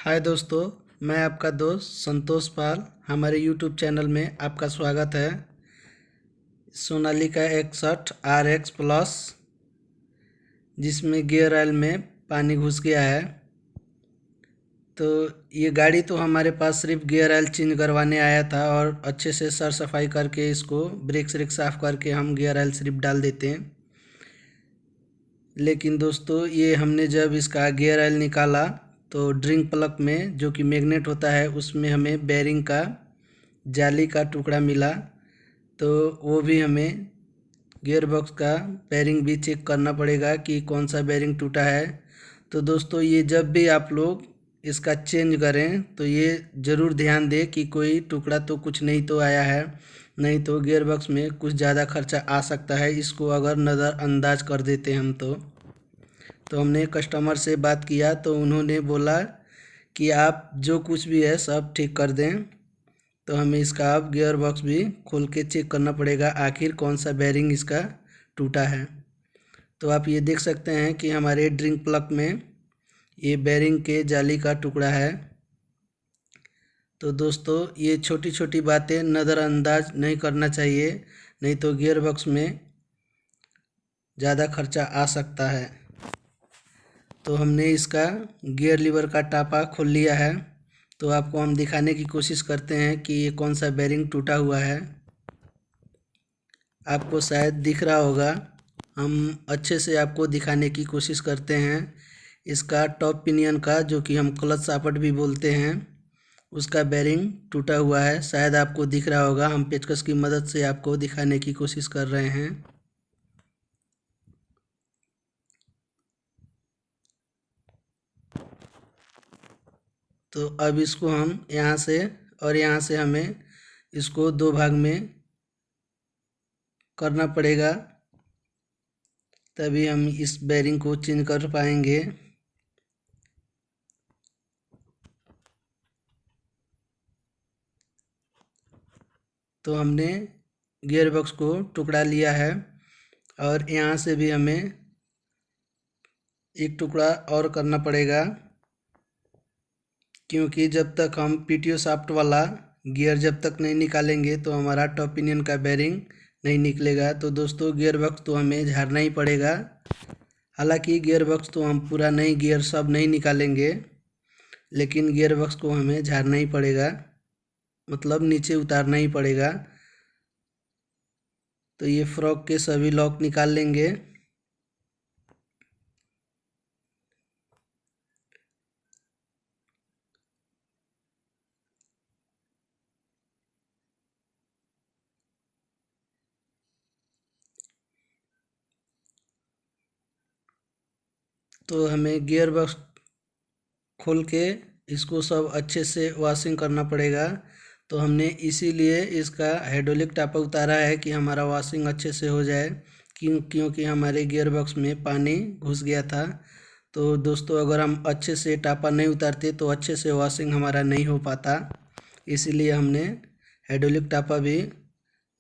हाय दोस्तों, मैं आपका दोस्त संतोष पाल। हमारे यूट्यूब चैनल में आपका स्वागत है। सोनालिका 61 RX+ जिसमें गियर ऑयल में पानी घुस गया है। तो ये गाड़ी तो हमारे पास सिर्फ गियर ऑयल चेंज करवाने आया था और अच्छे से सर सफाई करके इसको ब्रेक श्रेक साफ़ करके हम गियर ऑयल सिर्फ डाल देते हैं। लेकिन दोस्तों, ये हमने जब इसका गियर ऑयल निकाला तो ड्रिंक प्लग में जो कि मैग्नेट होता है उसमें हमें बेरिंग का जाली का टुकड़ा मिला। तो वो भी हमें गियर बॉक्स का बेरिंग भी चेक करना पड़ेगा कि कौन सा बेरिंग टूटा है। तो दोस्तों, ये जब भी आप लोग इसका चेंज करें तो ये ज़रूर ध्यान दें कि कोई टुकड़ा तो कुछ नहीं तो आया है, नहीं तो गियर बॉक्स में कुछ ज़्यादा खर्चा आ सकता है इसको अगर नज़रअंदाज कर देते हम तो हमने कस्टमर से बात किया तो उन्होंने बोला कि आप जो कुछ भी है सब ठीक कर दें। तो हमें इसका अब गियर बॉक्स भी खोल के चेक करना पड़ेगा आखिर कौन सा बेरिंग इसका टूटा है। तो आप ये देख सकते हैं कि हमारे ड्रिंक प्लग में ये बेरिंग के जाली का टुकड़ा है। तो दोस्तों, ये छोटी छोटी बातें नज़रअंदाज नहीं करना चाहिए, नहीं तो गियर बॉक्स में ज़्यादा खर्चा आ सकता है। तो हमने इसका गियर लीवर का टापा खोल लिया है। तो आपको हम दिखाने की कोशिश करते हैं कि ये कौन सा बेरिंग टूटा हुआ है। आपको शायद दिख रहा होगा, हम अच्छे से आपको दिखाने की कोशिश करते हैं। इसका टॉप पिनियन का जो कि हम क्लच सापट भी बोलते हैं उसका बेरिंग टूटा हुआ है। शायद आपको दिख रहा होगा, हम पेचकस की मदद से आपको दिखाने की कोशिश कर रहे हैं। तो अब इसको हम यहाँ से और यहाँ से हमें इसको दो भाग में करना पड़ेगा, तभी हम इस बेरिंग को चेंज कर पाएंगे। तो हमने गियर बॉक्स को टुकड़ा लिया है और यहाँ से भी हमें एक टुकड़ा और करना पड़ेगा, क्योंकि जब तक हम पीटीओ शाफ्ट वाला गियर जब तक नहीं निकालेंगे तो हमारा टॉप पिनियन का बेरिंग नहीं निकलेगा। तो दोस्तों, गियर बॉक्स तो हमें झाड़ना ही पड़ेगा। हालांकि गियर बॉक्स तो हम पूरा नहीं, गियर सब नहीं निकालेंगे, लेकिन गियर बॉक्स को हमें झाड़ना ही पड़ेगा, मतलब नीचे उतारना ही पड़ेगा। तो ये फ्रॉक के सभी लॉक निकाल लेंगे। तो हमें गियर बॉक्स खोल के इसको सब अच्छे से वॉशिंग करना पड़ेगा। तो हमने इसीलिए इसका हाइड्रोलिक टापा उतारा है कि हमारा वॉशिंग अच्छे से हो जाए, क्योंकि हमारे गियर बॉक्स में पानी घुस गया था। तो दोस्तों, अगर हम अच्छे से टापा नहीं उतारते तो अच्छे से वॉशिंग हमारा नहीं हो पाता, इसीलिए हमने हाइड्रोलिक टापा भी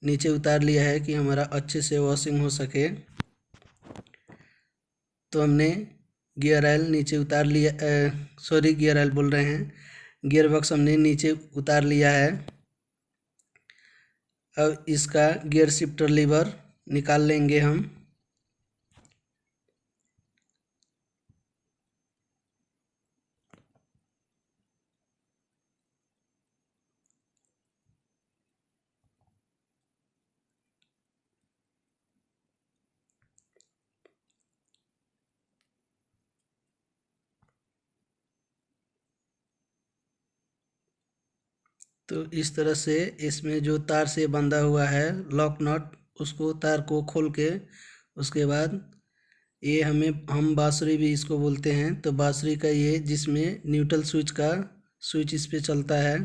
नीचे उतार लिया है कि हमारा अच्छे से वॉशिंग हो सके। तो हमने गियर ऑयल नीचे उतार लिया, सॉरी गियर ऑयल बोल रहे हैं, गियर बॉक्स हमने नीचे उतार लिया है। अब इसका गियर शिफ्टर लीवर निकाल लेंगे हम। तो इस तरह से इसमें जो तार से बंधा हुआ है लॉक नट, उसको तार को खोल के उसके बाद ये हम बांसुरी भी इसको बोलते हैं, तो बांसुरी का ये जिसमें न्यूट्रल स्विच का स्विच इस पे चलता है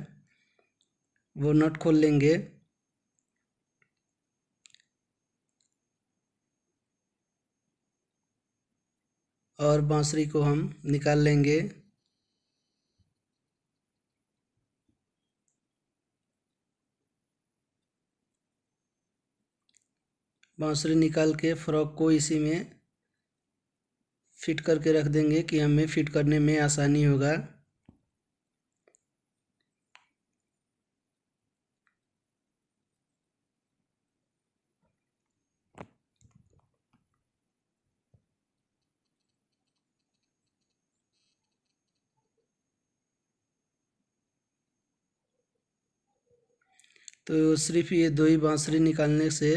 वो नट खोल लेंगे। और बांसुरी को हम निकाल लेंगे। बांसुरी निकाल के फ्रॉक को इसी में फिट करके रख देंगे कि हमें फिट करने में आसानी होगा। तो सिर्फ ये दो ही बांसुरी निकालने से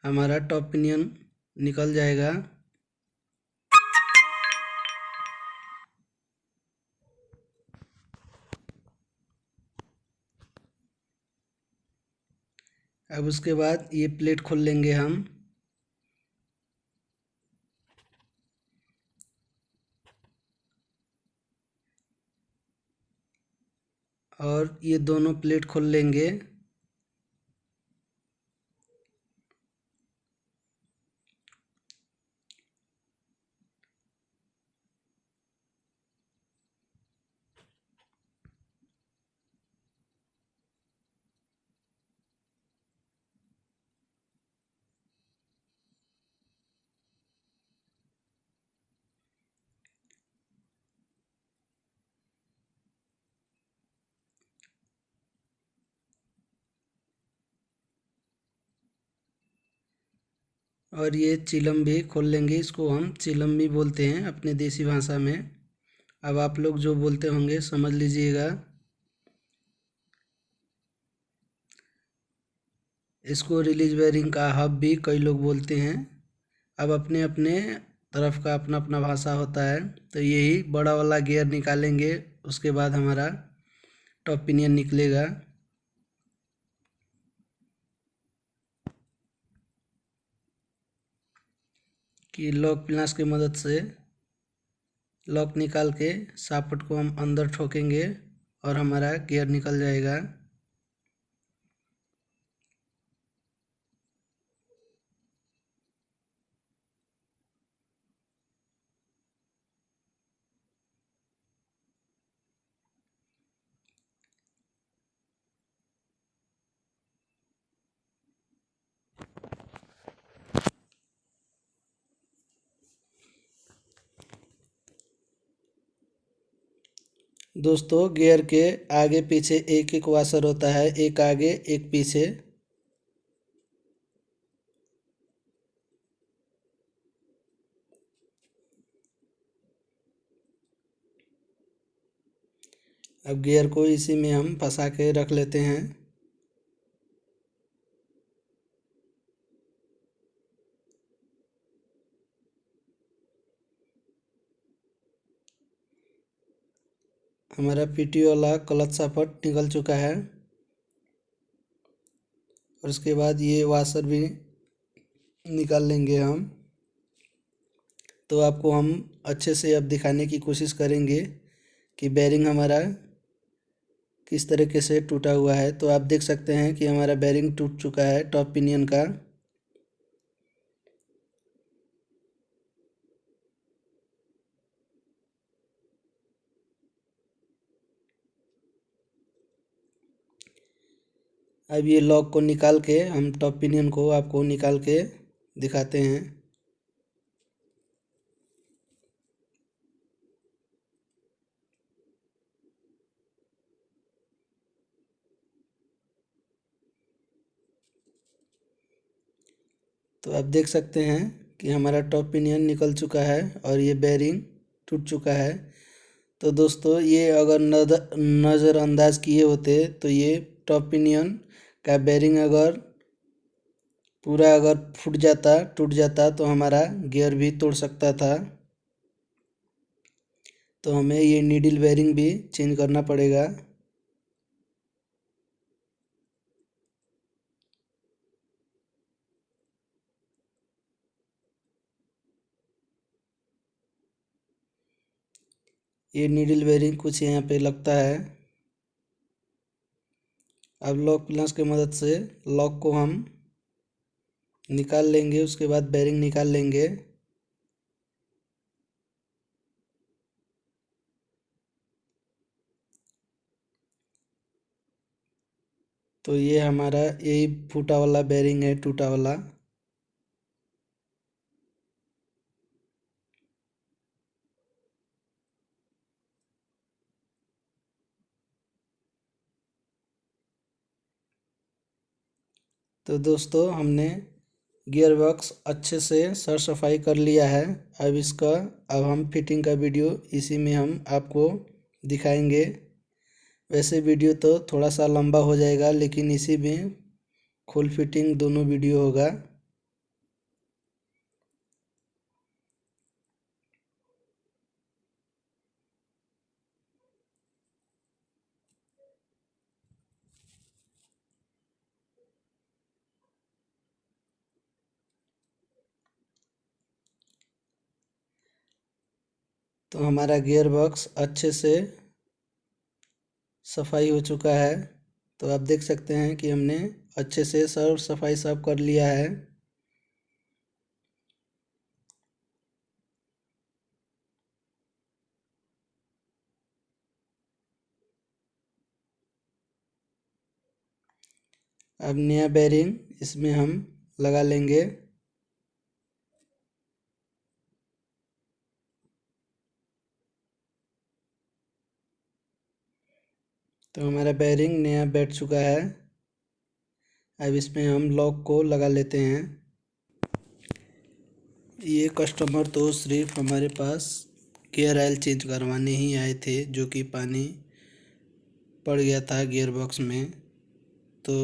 हमारा टॉप पिनियन निकल जाएगा। अब उसके बाद ये प्लेट खोल लेंगे हम। और ये दोनों प्लेट खोल लेंगे। और ये चिलम भी खोल लेंगे। इसको हम चिलम भी बोलते हैं अपने देसी भाषा में। अब आप लोग जो बोलते होंगे समझ लीजिएगा। इसको रिलीज बेयरिंग का हब भी कई लोग बोलते हैं। अब अपने अपने तरफ का अपना अपना भाषा होता है। तो यही बड़ा वाला गियर निकालेंगे, उसके बाद हमारा टॉप पिनियन निकलेगा। कि लॉक प्लास की मदद से लॉक निकाल के सापट को हम अंदर ठोकेंगे और हमारा गियर निकल जाएगा। दोस्तों गियर के आगे पीछे एक एक वाशर होता है, एक आगे एक पीछे। अब गियर को इसी में हम फंसा के रख लेते हैं। हमारा पीटी वाला क्लच सापट निकल चुका है। और उसके बाद ये वाशर भी निकाल लेंगे हम। तो आपको हम अच्छे से अब दिखाने की कोशिश करेंगे कि बेरिंग हमारा किस तरीके से टूटा हुआ है। तो आप देख सकते हैं कि हमारा बेरिंग टूट चुका है टॉप पिनियन का। अब ये लॉक को निकाल के हम टॉप पिनियन को आपको निकाल के दिखाते हैं। तो आप देख सकते हैं कि हमारा टॉप पिनियन निकल चुका है और ये बेरिंग टूट चुका है। तो दोस्तों ये अगर नज़रअंदाज किए होते तो ये टॉप पिनियन का बेरिंग अगर पूरा अगर फूट जाता टूट जाता तो हमारा गियर भी तोड़ सकता था। तो हमें ये नीडल बेरिंग भी चेंज करना पड़ेगा। ये नीडल बेरिंग कुछ यहाँ पे लगता है। अब लॉक प्लस की मदद से लॉक को हम निकाल लेंगे, उसके बाद बेरिंग निकाल लेंगे। तो ये हमारा यही फूटा वाला बेरिंग है, टूटा वाला। तो दोस्तों हमने गियर बॉक्स अच्छे से साफ सफाई कर लिया है। अब हम फिटिंग का वीडियो इसी में हम आपको दिखाएंगे। वैसे वीडियो तो थोड़ा सा लंबा हो जाएगा, लेकिन इसी में फुल फिटिंग दोनों वीडियो होगा। तो हमारा गियर बॉक्स अच्छे से सफाई हो चुका है। तो आप देख सकते हैं कि हमने अच्छे से सफाई सब कर लिया है। अब नया बेरिंग इसमें हम लगा लेंगे। तो हमारा बेरिंग नया बैठ चुका है। अब इसमें हम लॉक को लगा लेते हैं। ये कस्टमर तो सिर्फ हमारे पास गियर ऑयल चेंज करवाने ही आए थे, जो कि पानी पड़ गया था गियर बॉक्स में। तो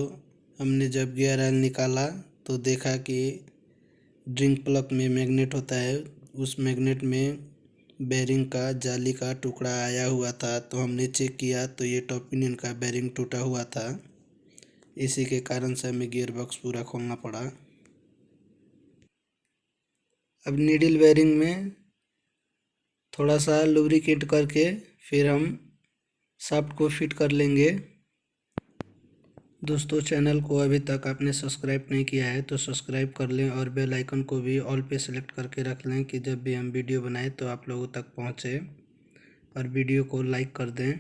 हमने जब गियर ऑयल निकाला तो देखा कि ड्रिंक प्लग में मैग्नेट होता है, उस मैग्नेट में बेरिंग का जाली का टुकड़ा आया हुआ था। तो हमने चेक किया तो ये टॉप पिनियन का बेरिंग टूटा हुआ था। इसी के कारण से हमें गियर बॉक्स पूरा खोलना पड़ा। अब नीडल बेरिंग में थोड़ा सा लुब्रिकेट करके फिर हम शाफ्ट को फिट कर लेंगे। दोस्तों, चैनल को अभी तक आपने सब्सक्राइब नहीं किया है तो सब्सक्राइब कर लें और बेल आइकन को भी ऑल पे सेलेक्ट करके रख लें कि जब भी हम वीडियो बनाएं तो आप लोगों तक पहुंचे, और वीडियो को लाइक कर दें।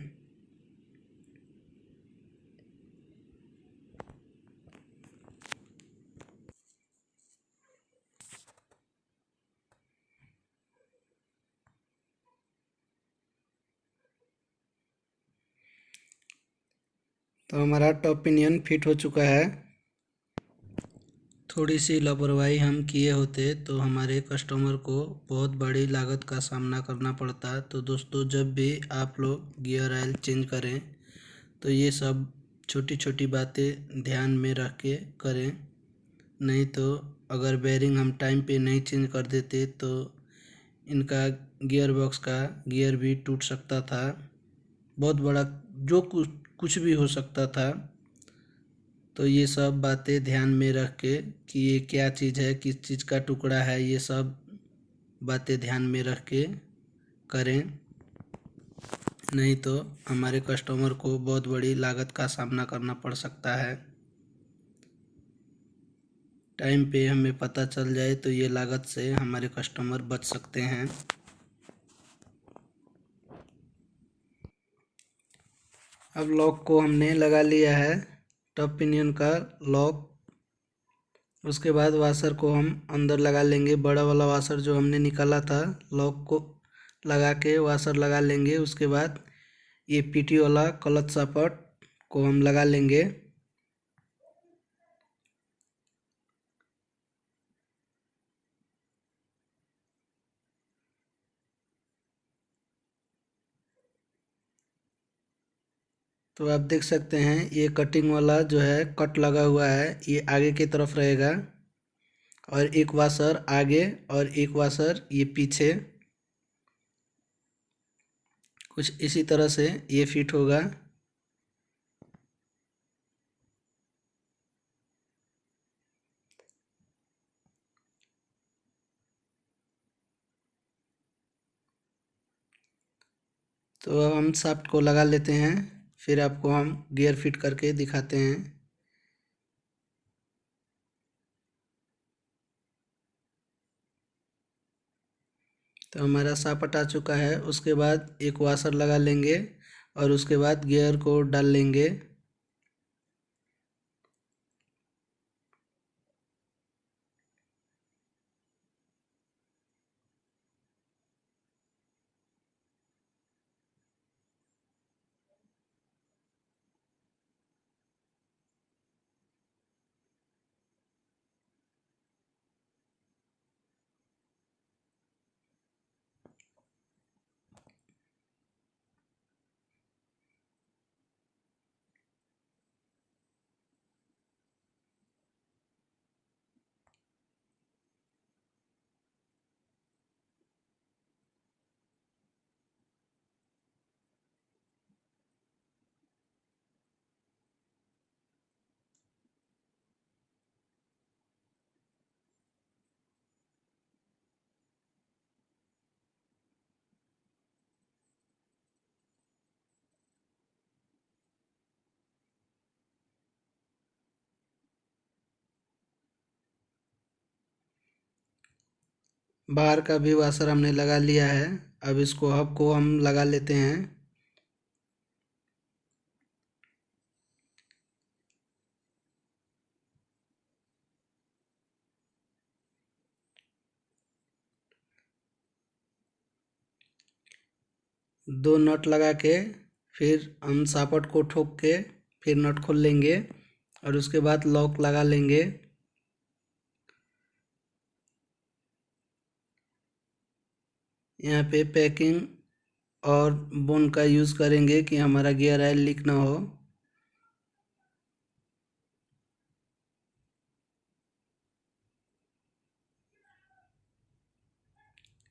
तो हमारा टॉप पिनियन फिट हो चुका है। थोड़ी सी लापरवाही हम किए होते तो हमारे कस्टमर को बहुत बड़ी लागत का सामना करना पड़ता। तो दोस्तों, जब भी आप लोग गियर ऑयल चेंज करें तो ये सब छोटी छोटी बातें ध्यान में रख के करें। नहीं तो अगर बेरिंग हम टाइम पे नहीं चेंज कर देते तो इनका गियर बॉक्स का गियर भी टूट सकता था। बहुत बड़ा जो कुछ भी हो सकता था। तो ये सब बातें ध्यान में रख के कि ये क्या चीज़ है, किस चीज़ का टुकड़ा है, ये सब बातें ध्यान में रख के करें। नहीं तो हमारे कस्टमर को बहुत बड़ी लागत का सामना करना पड़ सकता है। टाइम पे हमें पता चल जाए तो ये लागत से हमारे कस्टमर बच सकते हैं। अब लॉक को हमने लगा लिया है, टॉप पिनियन का लॉक। उसके बाद वाशर को हम अंदर लगा लेंगे। बड़ा वाला वाशर जो हमने निकाला था, लॉक को लगा के वाशर लगा लेंगे। उसके बाद ये पीटी वाला क्लच सपोर्ट को हम लगा लेंगे। तो आप देख सकते हैं ये कटिंग वाला जो है कट लगा हुआ है, ये आगे की तरफ रहेगा, और एक वाशर आगे और एक वाशर ये पीछे। कुछ इसी तरह से ये फिट होगा। तो अब हम शाफ्ट को लगा लेते हैं, फिर आपको हम गियर फिट करके दिखाते हैं। तो हमारा शाफ्ट आ चुका है। उसके बाद एक वाशर लगा लेंगे और उसके बाद गियर को डाल लेंगे। बाहर का भी वाशर हमने लगा लिया है। अब इसको हब को हम लगा लेते हैं। दो नट लगा के फिर हम सापट को ठोक के फिर नट खोल लेंगे और उसके बाद लॉक लगा लेंगे। यहाँ पे पैकिंग और बोन का यूज़ करेंगे कि हमारा गियर ऑयल लीक ना हो।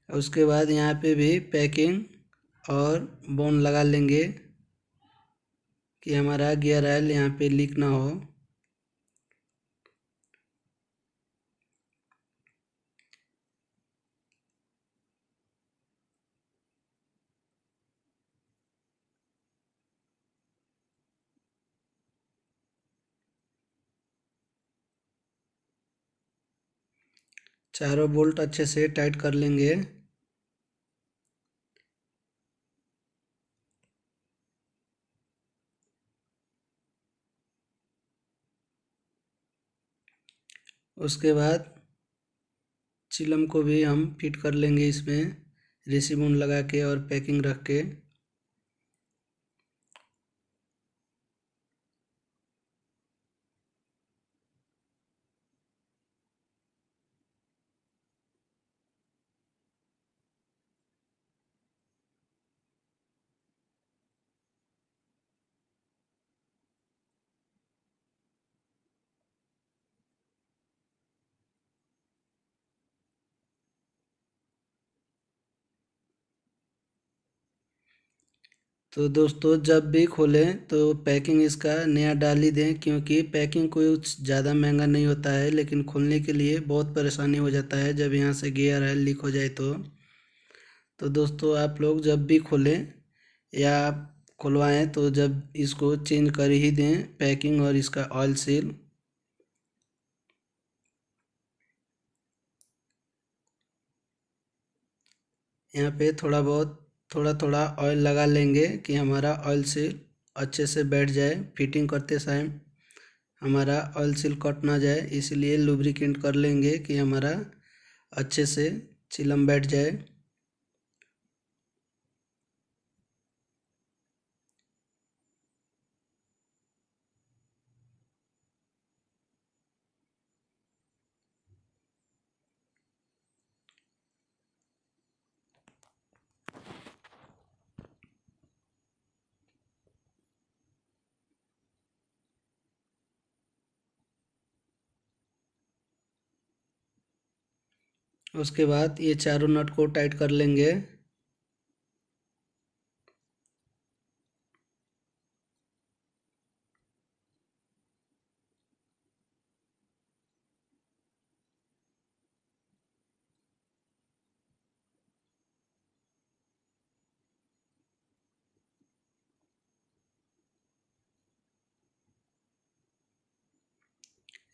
उसके बाद यहाँ पे भी पैकिंग और बोन लगा लेंगे कि हमारा गियर ऑयल यहाँ पे लीक ना हो। चारों बोल्ट अच्छे से टाइट कर लेंगे। उसके बाद चिलम को भी हम फिट कर लेंगे इसमें रिसीबून लगा के और पैकिंग रख के। तो दोस्तों जब भी खोलें तो पैकिंग इसका नया डाल ही दें, क्योंकि पैकिंग कुछ ज़्यादा महंगा नहीं होता है, लेकिन खोलने के लिए बहुत परेशानी हो जाता है जब यहाँ से गियर ऑयल लीक हो जाए तो दोस्तों आप लोग जब भी खोलें या खुलवाएं तो जब इसको चेंज कर ही दें पैकिंग और इसका ऑयल सील। यहाँ पे थोड़ा थोड़ा ऑयल लगा लेंगे कि हमारा ऑयल सील अच्छे से बैठ जाए। फिटिंग करते टाइम हमारा ऑयल सील कट ना जाए, इसलिए लुब्रिकेंट कर लेंगे कि हमारा अच्छे से चिलम बैठ जाए। उसके बाद ये चारों नट को टाइट कर लेंगे।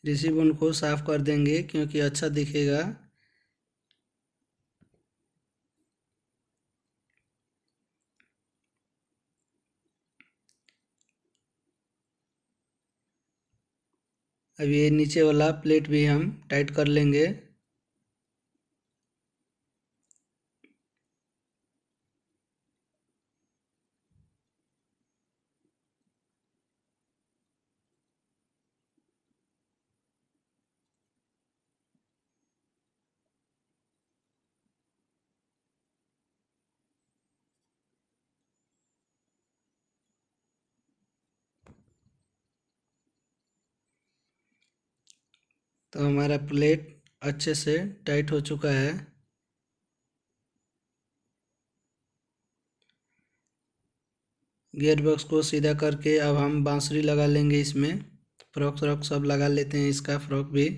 रिसीबन को साफ कर देंगे क्योंकि अच्छा दिखेगा। अब ये नीचे वाला प्लेट भी हम टाइट कर लेंगे। तो हमारा प्लेट अच्छे से टाइट हो चुका है। गियर बॉक्स को सीधा करके अब हम बांसुरी लगा लेंगे इसमें। फ्रॉक व्रॉक सब लगा लेते हैं, इसका फ्रॉक भी।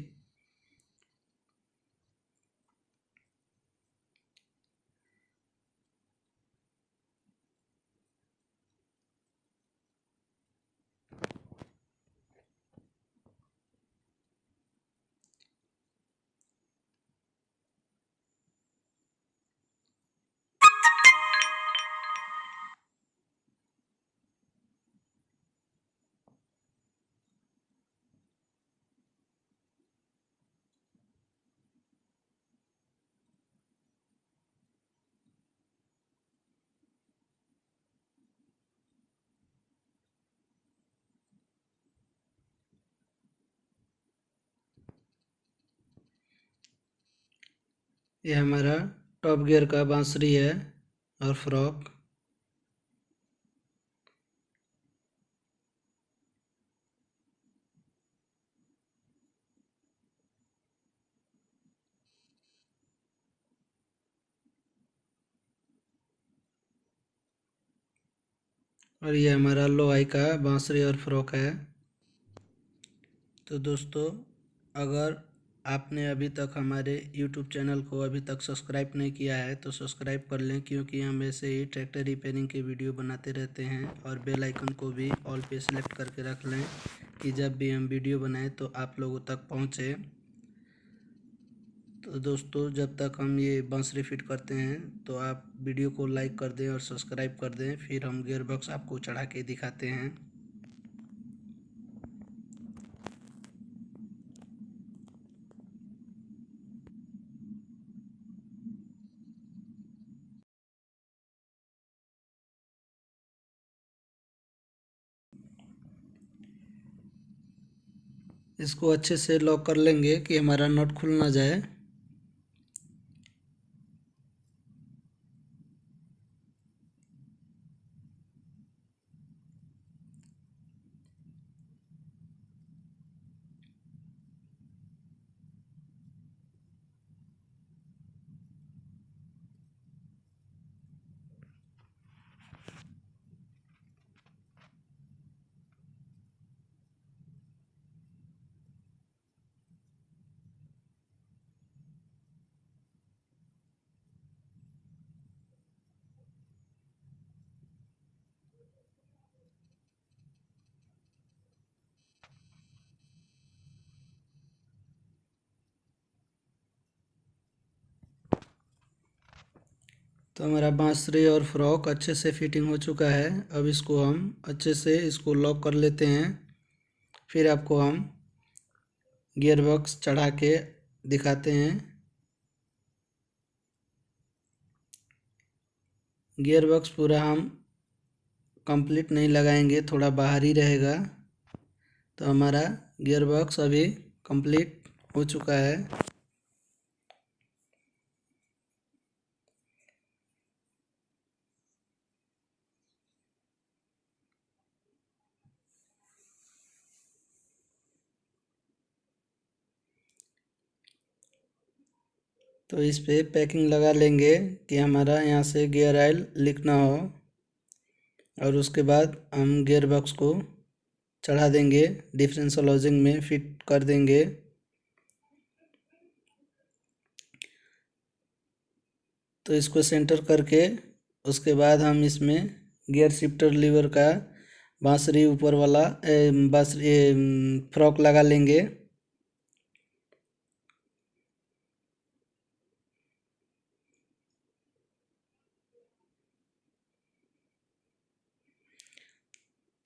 ये हमारा टॉप गियर का बांसुरी है और फ्रॉक। और ये हमारा लोहाई का बांसुरी और फ्रॉक है। तो दोस्तों, अगर आपने अभी तक हमारे YouTube चैनल को अभी तक सब्सक्राइब नहीं किया है तो सब्सक्राइब कर लें, क्योंकि हम ऐसे ही ट्रैक्टर रिपेयरिंग के वीडियो बनाते रहते हैं। और बेल आइकन को भी ऑल पे सेलेक्ट करके रख लें कि जब भी हम वीडियो बनाएं तो आप लोगों तक पहुंचे। तो दोस्तों, जब तक हम ये बांसुरी फिट करते हैं तो आप वीडियो को लाइक कर दें और सब्सक्राइब कर दें, फिर हम गियर बॉक्स आपको चढ़ा के दिखाते हैं। इसको अच्छे से लॉक कर लेंगे कि हमारा नट खुल ना जाए। तो हमारा बांसुरी और फ्रॉक अच्छे से फिटिंग हो चुका है। अब इसको हम अच्छे से इसको लॉक कर लेते हैं, फिर आपको हम गियर बॉक्स चढ़ा के दिखाते हैं। गियर बॉक्स पूरा हम कंप्लीट नहीं लगाएंगे, थोड़ा बाहर ही रहेगा। तो हमारा गियर बॉक्स अभी कंप्लीट हो चुका है। तो इस पे पैकिंग लगा लेंगे कि हमारा यहाँ से गियर ऑयल लीक ना हो। और उसके बाद हम गियर बॉक्स को चढ़ा देंगे, डिफरेंशियल हाउसिंग में फिट कर देंगे। तो इसको सेंटर करके उसके बाद हम इसमें गियर शिफ्टर लीवर का बांसुरी ऊपर वाला बांसुरी फ्रॉक लगा लेंगे।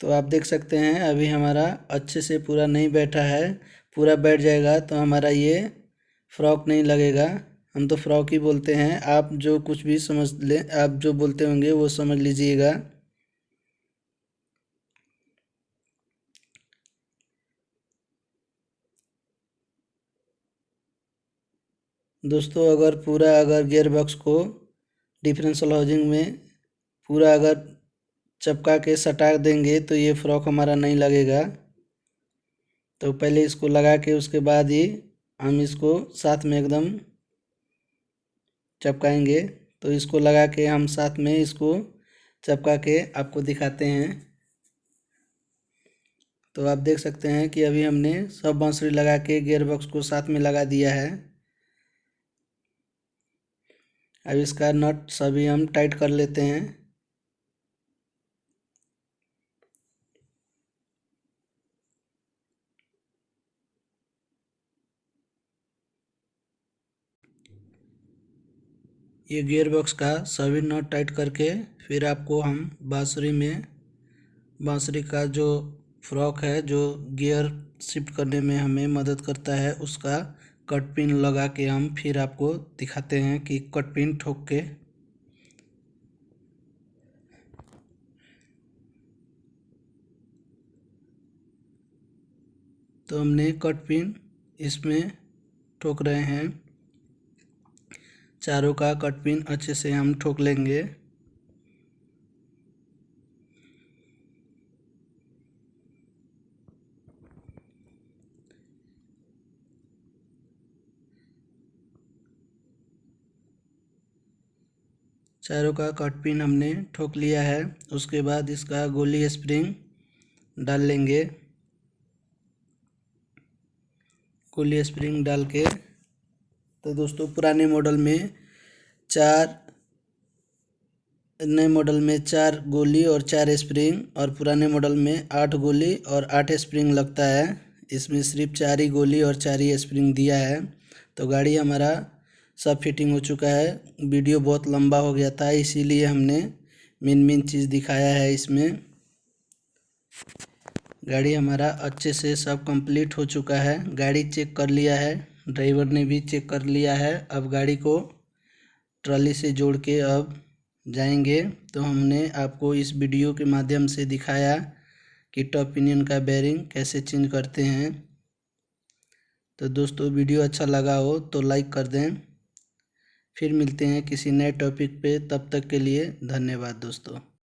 तो आप देख सकते हैं अभी हमारा अच्छे से पूरा नहीं बैठा है। पूरा बैठ जाएगा तो हमारा ये फ्रॉक नहीं लगेगा। हम तो फ्रॉक ही बोलते हैं, आप जो कुछ भी समझ लें, आप जो बोलते होंगे वो समझ लीजिएगा। दोस्तों, अगर गियर बॉक्स को डिफरेंशियल हाउसिंग में पूरा अगर चपका के सटा देंगे तो ये फ्रॉक हमारा नहीं लगेगा। तो पहले इसको लगा के उसके बाद ही हम इसको साथ में एकदम चपकाएंगे। तो इसको लगा के हम साथ में इसको चपका के आपको दिखाते हैं। तो आप देख सकते हैं कि अभी हमने सब बांसुरी लगा के गियर बॉक्स को साथ में लगा दिया है। अब इसका नट सभी हम टाइट कर लेते हैं। ये गियर बॉक्स का सभी नट टाइट करके फिर आपको हम बांसुरी का जो फ्रॉक है, जो गियर शिफ्ट करने में हमें मदद करता है, उसका कट पिन लगा के हम फिर आपको दिखाते हैं कि कट पिन ठोक के। तो हमने कट पिन इसमें ठोक रहे हैं। चारों का कट पिन अच्छे से हम ठोक लेंगे। चारों का कट पिन हमने ठोक लिया है। उसके बाद इसका गोली स्प्रिंग डाल लेंगे। गोली स्प्रिंग डाल के तो दोस्तों पुराने मॉडल में नए मॉडल में 4 गोली और 4 स्प्रिंग, और पुराने मॉडल में 8 गोली और 8 स्प्रिंग लगता है। इसमें सिर्फ 4 ही गोली और 4 ही स्प्रिंग दिया है। तो गाड़ी हमारा सब फिटिंग हो चुका है। वीडियो बहुत लंबा हो गया था, इसीलिए हमने मेन चीज़ दिखाया है इसमें। गाड़ी हमारा अच्छे से सब कंप्लीट हो चुका है। गाड़ी चेक कर लिया है, ड्राइवर ने भी चेक कर लिया है। अब गाड़ी को ट्रॉली से जोड़ के अब जाएंगे। तो हमने आपको इस वीडियो के माध्यम से दिखाया कि टॉप पिनियन का बेयरिंग कैसे चेंज करते हैं। तो दोस्तों वीडियो अच्छा लगा हो तो लाइक कर दें। फिर मिलते हैं किसी नए टॉपिक पे, तब तक के लिए धन्यवाद दोस्तों।